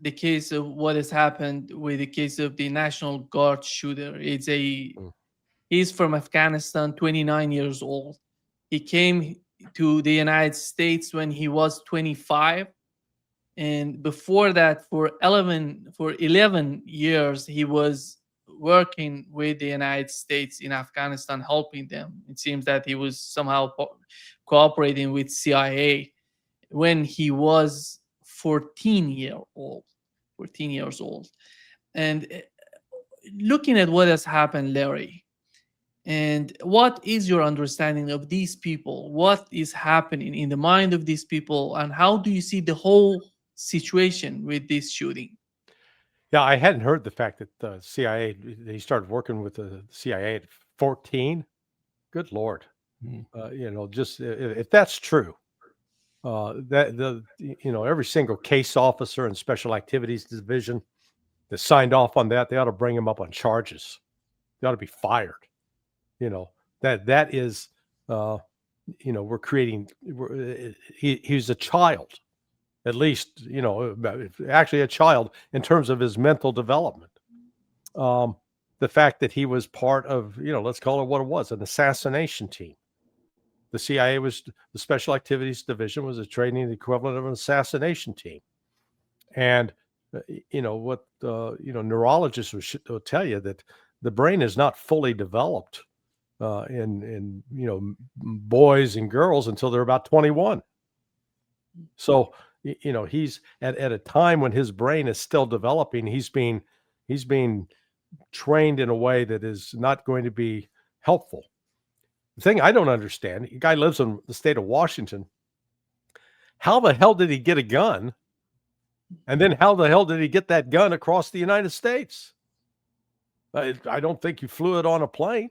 the case of what has happened with the case of the National Guard shooter. Mm. He's from Afghanistan, 29 years old. He came to the United States when he was 25, and before that, for 11 years, he was working with the United States in Afghanistan, helping them. It seems that he was somehow cooperating with CIA when he was 14 years old. And looking at what has happened, Larry, and what is your understanding of these people? What is happening in the mind of these people, and how do you see the whole situation with this shooting? Yeah, I hadn't heard the fact that the CIA, he started working with the CIA at 14. Good Lord. Mm. Just if that's true, every single case officer and special activities division that signed off on that, they ought to bring him up on charges. They ought to be fired. That is, we're creating. He's a child, at least, actually a child in terms of his mental development. The fact that he was part of, let's call it what it was, an assassination team. The CIA the Special Activities Division was a training equivalent of an assassination team. And, neurologists will tell you that the brain is not fully developed in boys and girls until they're about 21. So, he's at a time when his brain is still developing. He's being trained in a way that is not going to be helpful. The thing I don't understand, the guy lives in the state of Washington. How the hell did he get a gun? And then how the hell did he get that gun across the United States? I don't think he flew it on a plane.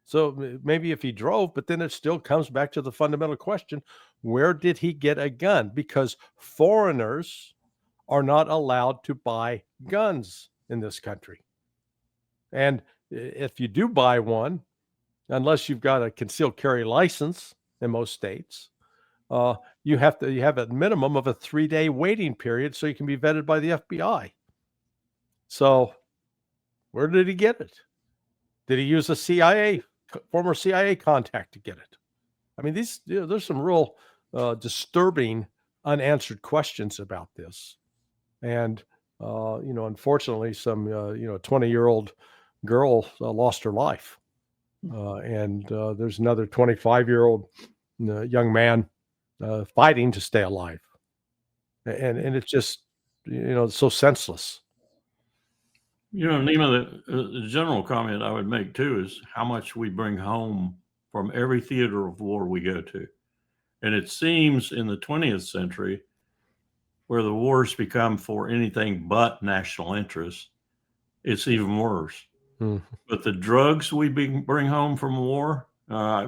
So maybe if he drove, but then it still comes back to the fundamental question, where did he get a gun? Because foreigners are not allowed to buy guns in this country. And if you do buy one, unless you've got a concealed carry license in most states, you have a minimum of a 3-day waiting period so you can be vetted by the FBI. So where did he get it? Did he use a former CIA contact to get it? I mean, there's some real disturbing unanswered questions about this. And, unfortunately, some, 20-year-old girl lost her life. And there's another 25-year-old young man fighting to stay alive. And it's just, so senseless. Nima, the general comment I would make too is how much we bring home from every theater of war we go to. And it seems in the 20th century, where the wars become for anything but national interest, it's even worse. But the drugs we bring home from war,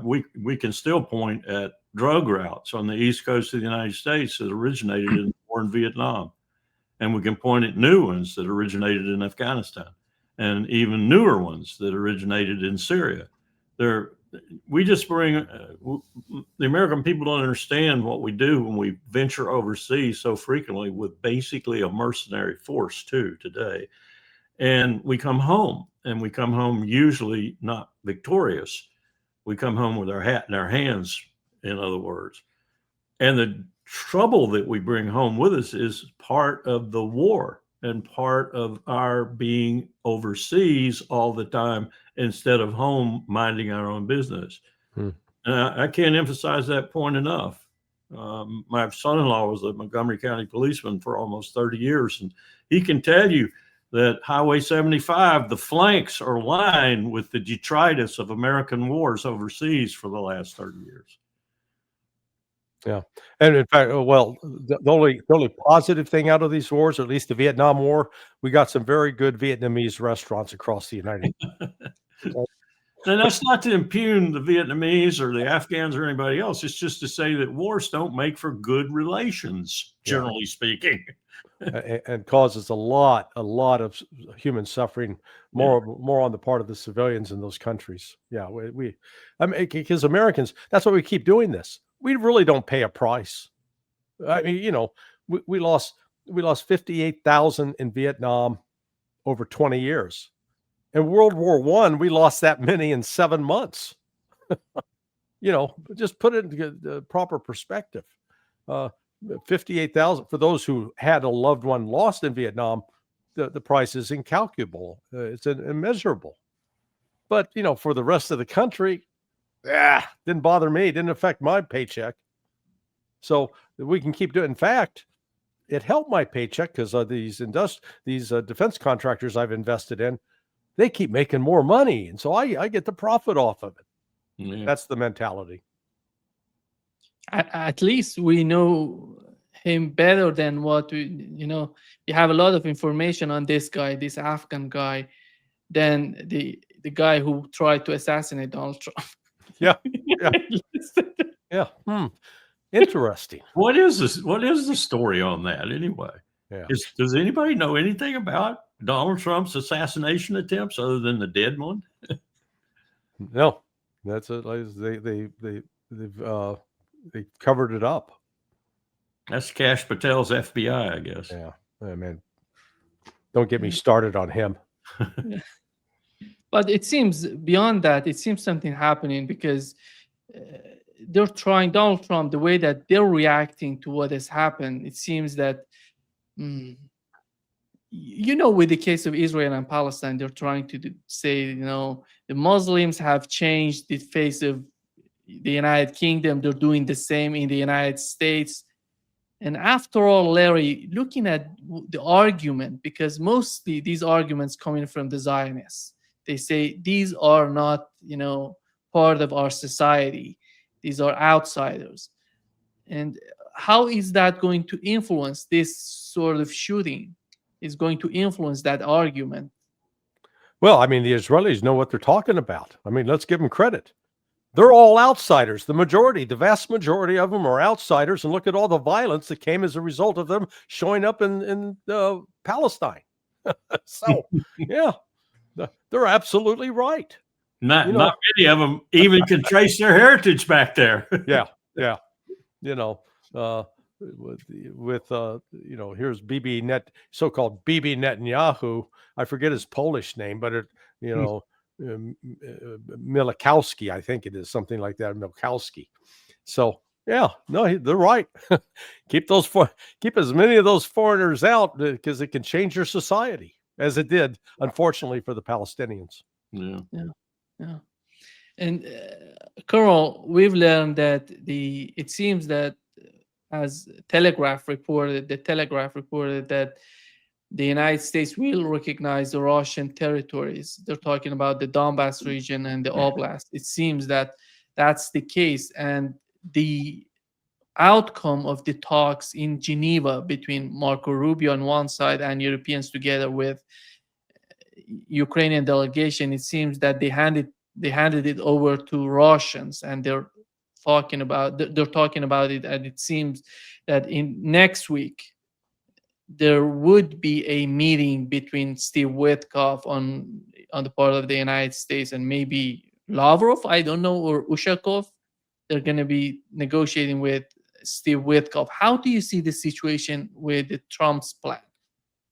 we can still point at drug routes on the East Coast of the United States that originated in the war in Vietnam. And we can point at new ones that originated in Afghanistan and even newer ones that originated in Syria. We just bring, the American people don't understand what we do when we venture overseas so frequently with basically a mercenary force too today. And we come home, and we come home usually not victorious. We come home with our hat in our hands, in other words. And the trouble that we bring home with us is part of the war and part of our being overseas all the time instead of home minding our own business. And I can't emphasize that point enough. My son-in-law was a Montgomery County policeman for almost 30 years, and he can tell you that Highway 75, the flanks are lined with the detritus of American wars overseas for the last 30 years. Yeah. And in fact, the only positive thing out of these wars, or at least the Vietnam War, we got some very good Vietnamese restaurants across the United States. And that's not to impugn the Vietnamese or the Afghans or anybody else. It's just to say that wars don't make for good relations, generally speaking. And causes a lot of human suffering, more on the part of the civilians in those countries. Yeah, I mean, because Americans, that's why we keep doing this. We really don't pay a price. I mean, we lost We lost 58,000 in Vietnam over 20 years. In World War I, we lost that many in 7 months. Just put it into the proper perspective. 58,000 for those who had a loved one lost in Vietnam, the price is incalculable. It's immeasurable. But, for the rest of the country, didn't bother me, didn't affect my paycheck. So we can keep doing it. In fact, it helped my paycheck because these defense contractors I've invested in, they keep making more money. And so I get the profit off of it. Yeah. That's the mentality. At least we know him better than what you have a lot of information on this guy, this Afghan guy, than the guy who tried to assassinate Donald Trump. Yeah. Yeah. Interesting. What is this? What is the story on that anyway? Yeah. Does anybody know anything about Donald Trump's assassination attempts other than the dead one? No, that's it. They covered it up. That's Kash Patel's FBI, I guess. Yeah. I mean, don't get me started on him. But it seems beyond that, it seems something happening because they're trying, Donald Trump, the way that they're reacting to what has happened, it seems that, with the case of Israel and Palestine, they're trying to say, the Muslims have changed the face of the United Kingdom. They're doing the same in the United States. And after all, Larry, looking at the argument, because mostly these arguments coming from the Zionists, they say these are not, part of our society. These are outsiders. And how is that going to influence this sort of shooting? Is going to influence that argument? Well, I mean, the Israelis know what they're talking about. I mean, let's give them credit. They're all outsiders. The vast majority of them are outsiders. And look at all the violence that came as a result of them showing up in Palestine. So, yeah, they're absolutely right. Not many of them even can trace their heritage back there. Yeah. Here's so-called Bibi Netanyahu. I forget his Polish name, but Milikowski, I think it is, something like that, Milikowski. So yeah, no, they're right. Keep as many of those foreigners out because it can change your society, as it did, unfortunately, for the Palestinians. Yeah. And Colonel, we've learned that it seems that, as the Telegraph reported that the United States will recognize the Russian territories. They're talking about the Donbass region and the Oblast. It seems that that's the case. And the outcome of the talks in Geneva between Marco Rubio on one side and Europeans together with Ukrainian delegation, it seems that they handed it over to Russians, and they're talking about it. And it seems that in next week there would be a meeting between Steve Witkoff on the part of the United States and maybe Lavrov, I don't know, or Ushakov. They're going to be negotiating with Steve Witkoff. How do you see the situation with Trump's plan?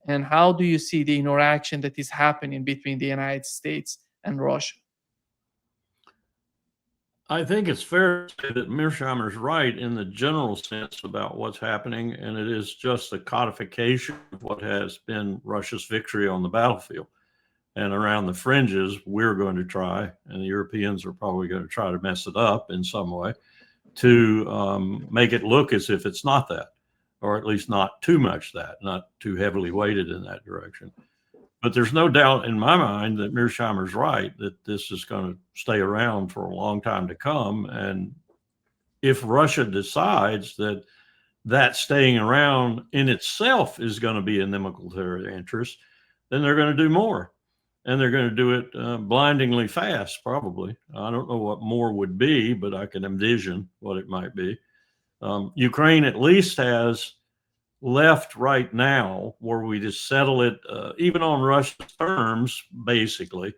And how do you see the interaction that is happening between the United States and Russia? I think it's fair to say that Mearsheimer's right in the general sense about what's happening, and it is just a codification of what has been Russia's victory on the battlefield. And around the fringes, we're going to try, and the Europeans are probably going to try to mess it up in some way to make it look as if it's not that, or at least not too much that, not too heavily weighted in that direction. But there's no doubt in my mind that Mearsheimer's right, that this is going to stay around for a long time to come. And if Russia decides that staying around in itself is going to be in their military interest, then they're going to do more. And they're going to do it blindingly fast, probably. I don't know what more would be, but I can envision what it might be. Ukraine at least has left right now where we just settle it, even on Russia's terms, basically,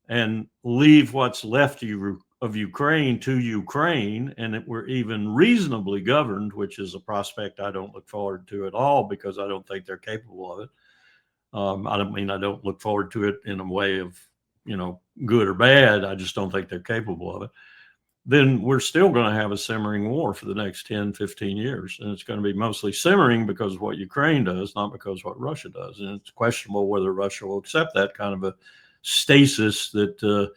and leave what's left of of Ukraine to Ukraine, and it were even reasonably governed, which is a prospect I don't look forward to at all because I don't think they're capable of it. I don't mean I don't look forward to it in a way of, good or bad. I just don't think they're capable of it. Then we're still going to have a simmering war for the next 10, 15 years. And it's going to be mostly simmering because of what Ukraine does, not because of what Russia does. And it's questionable whether Russia will accept that kind of a stasis that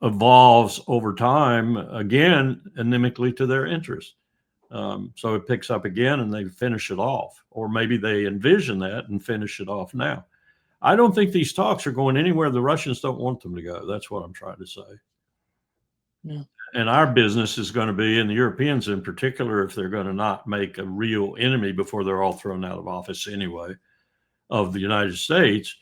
evolves over time, again, anemically to their interest. So it picks up again and they finish it off. Or maybe they envision that and finish it off now. I don't think these talks are going anywhere the Russians don't want them to go. That's what I'm trying to say. Yeah. And our business is going to be, and the Europeans in particular, if they're going to not make a real enemy before they're all thrown out of office anyway, of the United States,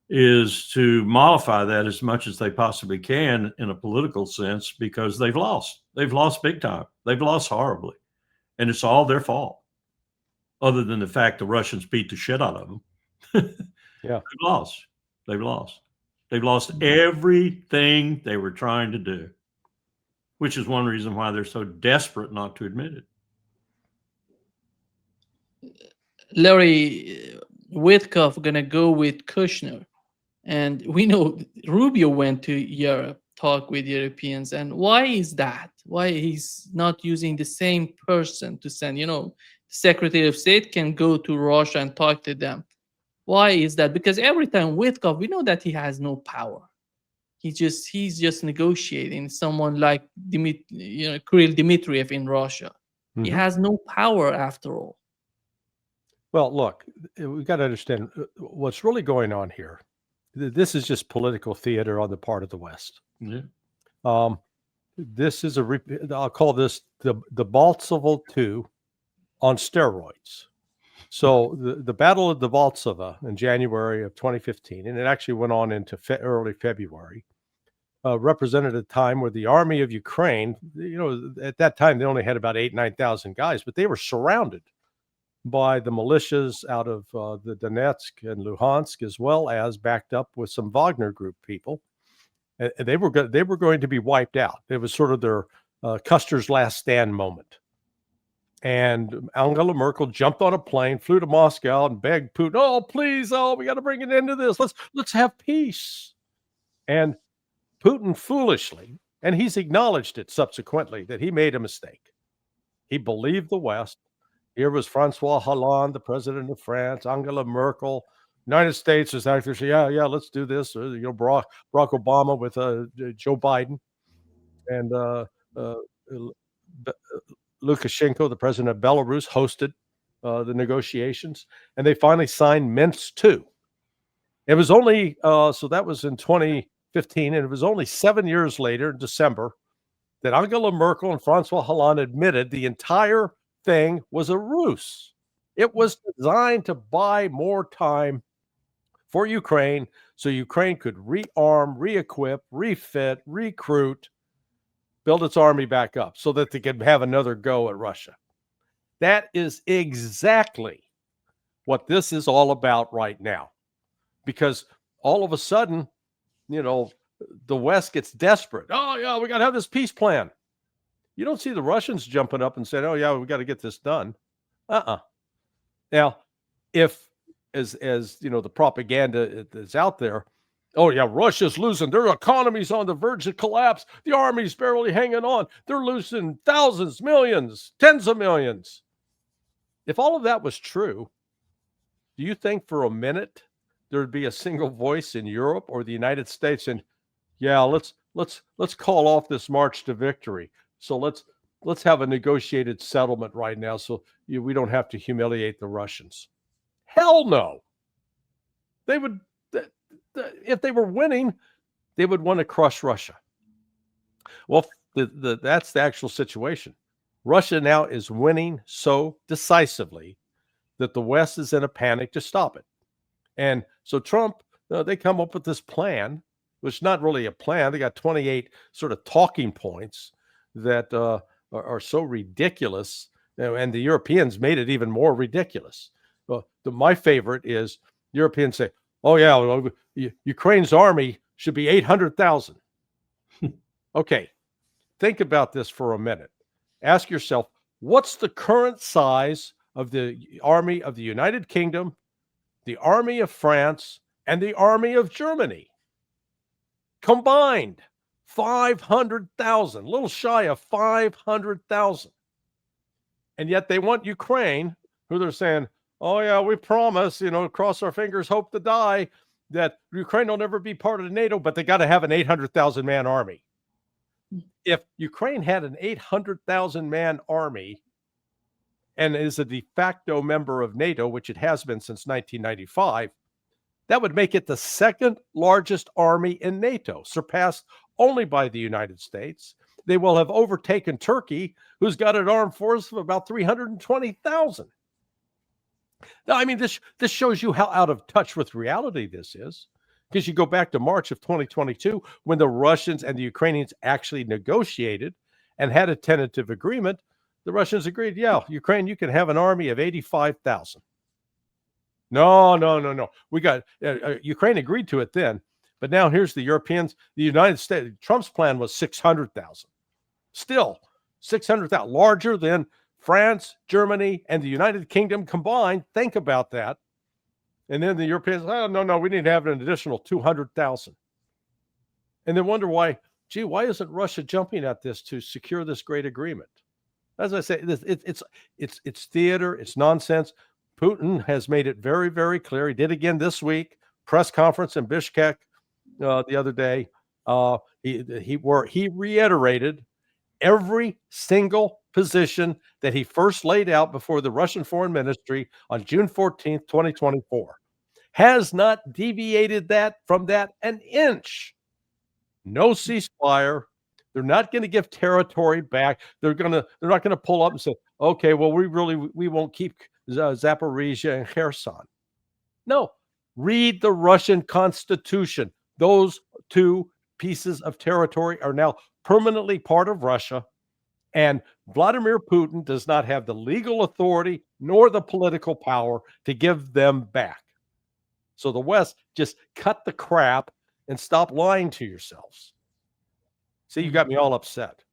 is to mollify that as much as they possibly can in a political sense, because they've lost. They've lost big time. They've lost horribly. And it's all their fault, other than the fact the Russians beat the shit out of them. Yeah. They've lost everything they were trying to do, which is one reason why they're so desperate not to admit it. Larry, Witkoff gonna go with Kushner, and we know Rubio went to Europe, talk with Europeans. And why is that? Why he's not using the same person to send? Secretary of State can go to Russia and talk to them. Why is that? Because every time Witkoff, we know that he has no power. He's just negotiating. Someone like Kirill Dmitriev in Russia. Mm-hmm. He has no power after all. Well, look, we've got to understand what's really going on here. This is just political theater on the part of the West. Yeah. This is I'll call this the Baltsovo II on steroids. So the Battle of Debaltseve in January of 2015, and it actually went on into early February, represented a time where the army of Ukraine, at that time they only had about 9,000 guys, but they were surrounded by the militias out of the Donetsk and Luhansk, as well as backed up with some Wagner Group people. And they were going to be wiped out. It was sort of their Custer's last stand moment. And Angela Merkel jumped on a plane, flew to Moscow, and begged Putin, "Oh, please, we got to bring an end to this. Let's have peace." And Putin foolishly, and he's acknowledged it subsequently, that he made a mistake. He believed the West. Here was Francois Hollande, the president of France, Angela Merkel. United States is actually saying, yeah, let's do this. Barack Obama with Joe Biden, and Lukashenko, the president of Belarus, hosted the negotiations, and they finally signed Minsk II. It was only, so that was in 2015, and it was only 7 years later, in December, that Angela Merkel and Francois Hollande admitted the entire thing was a ruse. It was designed to buy more time for Ukraine so Ukraine could rearm, re-equip, refit, recruit, build its army back up so that they could have another go at Russia. That is exactly what this is all about right now. Because all of a sudden, the West gets desperate. Oh, yeah, we got to have this peace plan. You don't see the Russians jumping up and saying, "Oh, yeah, we got to get this done." Now, if, as the propaganda is out there, "Oh, yeah, Russia's losing. Their economy's on the verge of collapse. The army's barely hanging on. They're losing thousands, millions, tens of millions." If all of that was true, do you think for a minute there'd be a single voice in Europe or the United States and, "Yeah, let's call off this march to victory. So let's have a negotiated settlement right now so we don't have to humiliate the Russians"? Hell no. They would, if they were winning, they would want to crush Russia. Well, that's the actual situation. Russia now is winning so decisively that the West is in a panic to stop it. And so Trump, they come up with this plan, which is not really a plan. They got 28 sort of talking points that are so ridiculous, and the Europeans made it even more ridiculous. My favorite is Europeans say, "Oh, yeah, well, Ukraine's army should be 800,000. Okay. think about this for a minute. Ask yourself, what's the current size of the army of the United Kingdom, the army of France, and the army of Germany? Combined, 500,000, a little shy of 500,000. And yet they want Ukraine, who they're saying, oh yeah, we promise, cross our fingers, hope to die, that Ukraine will never be part of NATO, but they got to have an 800,000 man army. If Ukraine had an 800,000 man army and is a de facto member of NATO, which it has been since 1995, that would make it the second largest army in NATO, surpassed only by the United States. They will have overtaken Turkey, who's got an armed force of about 320,000. Now, I mean, this shows you how out of touch with reality this is, because you go back to March of 2022 when the Russians and the Ukrainians actually negotiated and had a tentative agreement. The Russians agreed, yeah, Ukraine, you can have an army of 85,000. No. We got Ukraine agreed to it then, but now here's the Europeans, the United States. Trump's plan was 600,000. Still 600,000, larger than France, Germany, and the United Kingdom combined. Think about that. And then the Europeans, oh, no, we need to have an additional 200,000. And then wonder why isn't Russia jumping at this to secure this great agreement? As I say, it's theater, it's nonsense. Putin has made it very, very clear. He did again this week, press conference in Bishkek the other day. He reiterated every single position that he first laid out before the Russian Foreign Ministry on June 14th, 2024. Has not deviated from that an inch. No ceasefire. They're not going to give territory back. They're not going to pull up and say, okay, well, we won't keep Zaporizhia and Kherson. No, read the Russian Constitution. Those two pieces of territory are now permanently part of Russia, and Vladimir Putin does not have the legal authority nor the political power to give them back. So the West, just cut the crap and stop lying to yourselves. See, you got me all upset.